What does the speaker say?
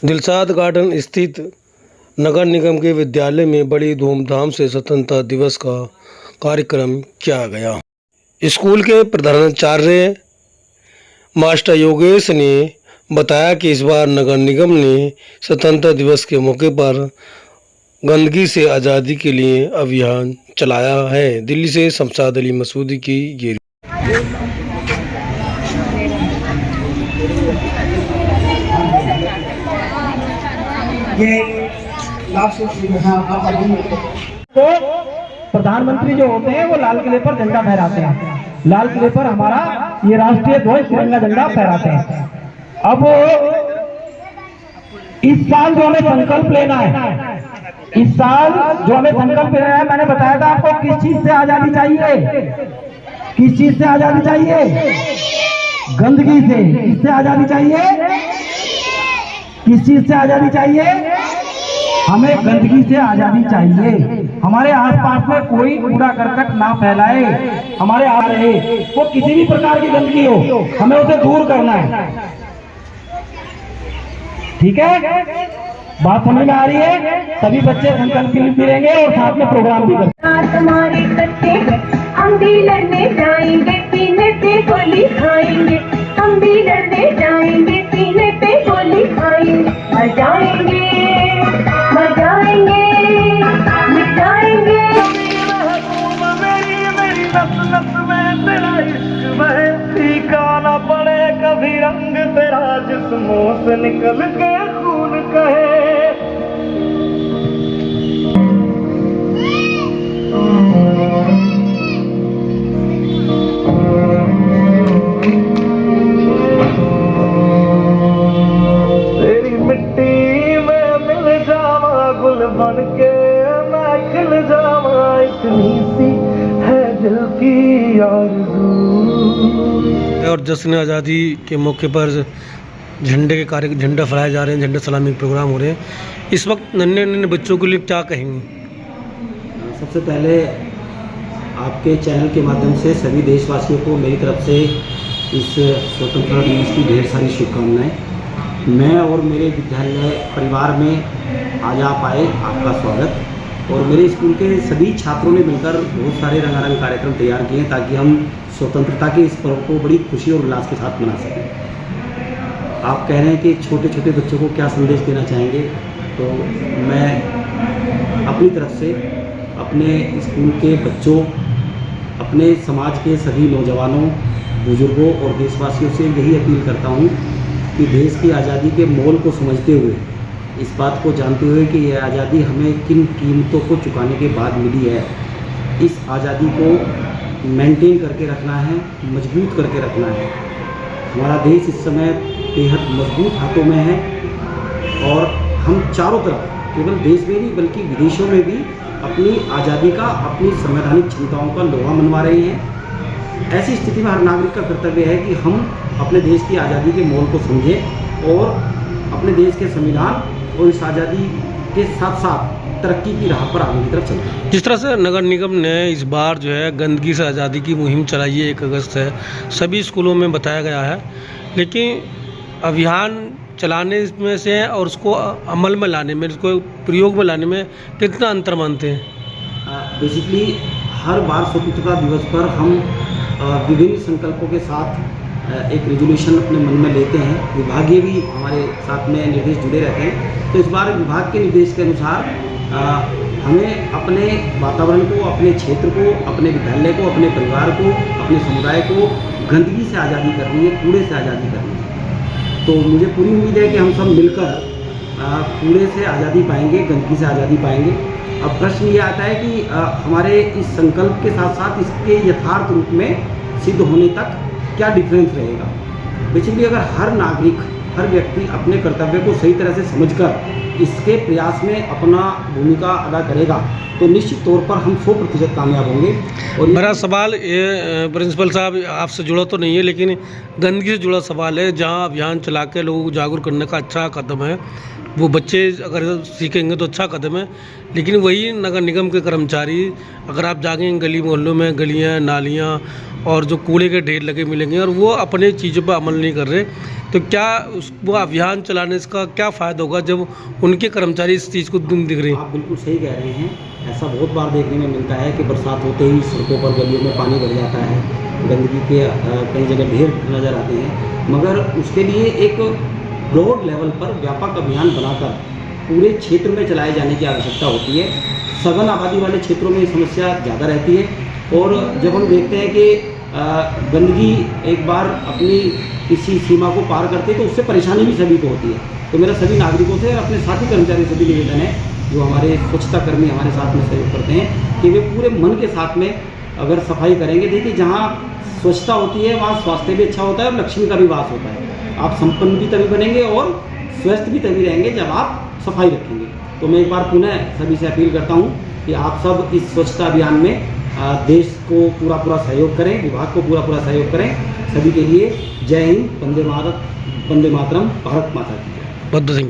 Dilshad garden स्थित नगर निगम के विद्यालय में बड़ी धूमधाम से स्वतंत्रता दिवस का कार्यक्रम किया गया। स्कूल के प्रधानाचार्य मास्टर योगेश ने बताया कि इस बार नगर निगम ने स्वतंत्रता दिवस के मौके पर गंदगी से आज़ादी के लिए अभियान चलाया है। दिल्ली से शमशाद अली मसूदी की ये तो प्रधानमंत्री जो होते हैं वो लाल किले पर झंडा फहराते हैं। लाल किले पर हमारा ये राष्ट्रीय ध्वज तिरंगा झंडा फहराते हैं। अब इस साल जो हमें संकल्प लेना है, इस साल जो हमें संकल्प लेना है, मैंने बताया था आपको किस चीज से आजादी चाहिए, किस चीज से आजादी चाहिए, गंदगी से। किससे आजादी चाहिए, किस चीज से आजादी चाहिए, हमें गंदगी से आजादी चाहिए। हमारे आसपास में कोई कूड़ा करकट ना फैलाए, हमारे आ रहे वो किसी भी प्रकार की गंदगी हो, हमें उसे दूर करना है। ठीक है, बात समझ में आ रही है? सभी बच्चे संकल्प भी लेंगे और साथ में प्रोग्राम भी करेंगे। हम भी लड़ने जाएंगे, सीने पे गोली खाएंगे। हम भी लड़ने जाएंगे, सीने पे गोली खाएंगे। मचाएंगे मचाएंगे मिटाएंगे। मेरी नस नस में तेरा इश्क बहे, फीका ना पड़े कभी रंग तेरा, जिस्मों से निकल के खून कहे। बन के मैं खिल जावा, इतनी सी है दिल की आरज़ू। और जश्न आज़ादी के मौके पर झंडे के कार्य झंडा फहराए जा रहे हैं, झंडा सलामी के प्रोग्राम हो रहे हैं। इस वक्त नन्हे नन्हे बच्चों के लिए क्या कहेंगे? सबसे पहले आपके चैनल के माध्यम से सभी देशवासियों को मेरी तरफ से इस स्वतंत्रता दिवस की ढेर सारी शुभकामनाएं। मैं और मेरे विद्यालय परिवार में आज आप आए, आपका स्वागत। और मेरे स्कूल के सभी छात्रों ने मिलकर बहुत सारे रंगारंग कार्यक्रम तैयार किए हैं ताकि हम स्वतंत्रता के इस पर्व को बड़ी खुशी और उल्लास के साथ मना सकें। आप कह रहे हैं कि छोटे छोटे बच्चों को क्या संदेश देना चाहेंगे, तो मैं अपनी तरफ से अपने स्कूल के बच्चों, अपने समाज के सभी नौजवानों, बुजुर्गों और देशवासियों से यही अपील करता हूँ कि देश की आज़ादी के मोल को समझते हुए, इस बात को जानते हुए कि यह आज़ादी हमें किन कीमतों को चुकाने के बाद मिली है, इस आज़ादी को मेंटेन करके रखना है, मजबूत करके रखना है। हमारा देश इस समय बेहद मजबूत हाथों में है और हम चारों तरफ, केवल देश में नहीं बल्कि विदेशों में भी अपनी आज़ादी का, अपनी संवैधानिक क्षमताओं का लोहा मनवा रहे हैं। ऐसी स्थिति में हर नागरिक का कर्तव्य है कि हम अपने देश की आज़ादी के मोल को समझें और अपने देश के संविधान और इस आज़ादी के साथ साथ तरक्की की राह पर आगे की तरफ चलते हैं। जिस तरह से नगर निगम ने इस बार जो है गंदगी से आज़ादी की मुहिम चलाई है, 1 अगस्त है, सभी स्कूलों में बताया गया है, लेकिन अभियान चलाने में से और उसको अमल में लाने में, उसको प्रयोग में लाने में कितना अंतर मानते हैं? बेसिकली हर बार स्वतंत्रता दिवस पर हम विभिन्न संकल्पों के साथ एक रेजोल्यूशन अपने मन में लेते हैं। विभागीय भी हमारे साथ में निर्देश जुड़े रहते हैं। तो इस बार विभाग के निर्देश के अनुसार हमें अपने वातावरण को, अपने क्षेत्र को, अपने विद्यालय को, अपने परिवार को, अपने समुदाय को गंदगी से आज़ादी करनी है, कूड़े से आज़ादी करनी है। तो मुझे पूरी उम्मीद है कि हम सब मिलकर कूड़े से आज़ादी पाएंगे, गंदगी से आज़ादी पाएंगे। अब प्रश्न ये आता है कि हमारे इस संकल्प के साथ साथ इसके यथार्थ रूप में सिद्ध होने तक क्या डिफरेंस रहेगा। बेसिकली अगर हर नागरिक, हर व्यक्ति अपने कर्तव्य को सही तरह से समझकर इसके प्रयास में अपना भूमिका अदा करेगा तो निश्चित तौर पर हम 100% कामयाब होंगे। और मेरा सवाल ये प्रिंसिपल साहब आपसे जुड़ा तो नहीं है, लेकिन गंदगी से जुड़ा सवाल है। जहाँ अभियान चला के लोगों को जागरूक करने का अच्छा कदम है, वो बच्चे अगर सीखेंगे तो अच्छा कदम है, लेकिन वही नगर निगम के कर्मचारी अगर आप जाएंगे गली मोहल्लों में, गलियाँ नालियाँ और जो कूड़े के ढेर लगे मिलेंगे और वो अपने चीज़ों पर अमल नहीं कर रहे, तो क्या वो अभियान चलाने का क्या फ़ायदा होगा जब उनके कर्मचारी इस चीज़ को दिख रहे हैं? आप बिल्कुल सही कह रहे हैं। ऐसा बहुत बार देखने में मिलता है कि बरसात होते ही सड़कों पर गलियों में पानी भर जाता है, गंदगी के कई जगह ढेर नज़र आते हैं। मगर उसके लिए एक ब्रॉड लेवल पर व्यापक अभियान बनाकर पूरे क्षेत्र में चलाए जाने की आवश्यकता होती है। सघन आबादी वाले क्षेत्रों में ये समस्या ज़्यादा रहती है, और जब हम देखते हैं कि गंदगी एक बार अपनी किसी सीमा को पार करती है तो उससे परेशानी भी सभी को होती है। तो मेरा सभी नागरिकों से और अपने साथी कर्मचारियों से भी निवेदन है, जो हमारे स्वच्छता कर्मी हमारे साथ में सहयोग करते हैं, कि वे पूरे मन के साथ में अगर सफाई करेंगे। देखिए, जहाँ स्वच्छता होती है वहाँ स्वास्थ्य भी अच्छा होता है और लक्ष्मी का भी वास होता है। आप संपन्न भी तभी बनेंगे और स्वस्थ भी तभी रहेंगे जब आप सफाई रखेंगे। तो मैं एक बार पुनः सभी से अपील करता हूँ कि आप सब इस स्वच्छता अभियान में देश को पूरा सहयोग करें, विभाग को पूरा सहयोग करें। सभी के लिए जय हिंद, वंदे मातरम, भारत माता की जय। बद्ध सिंह।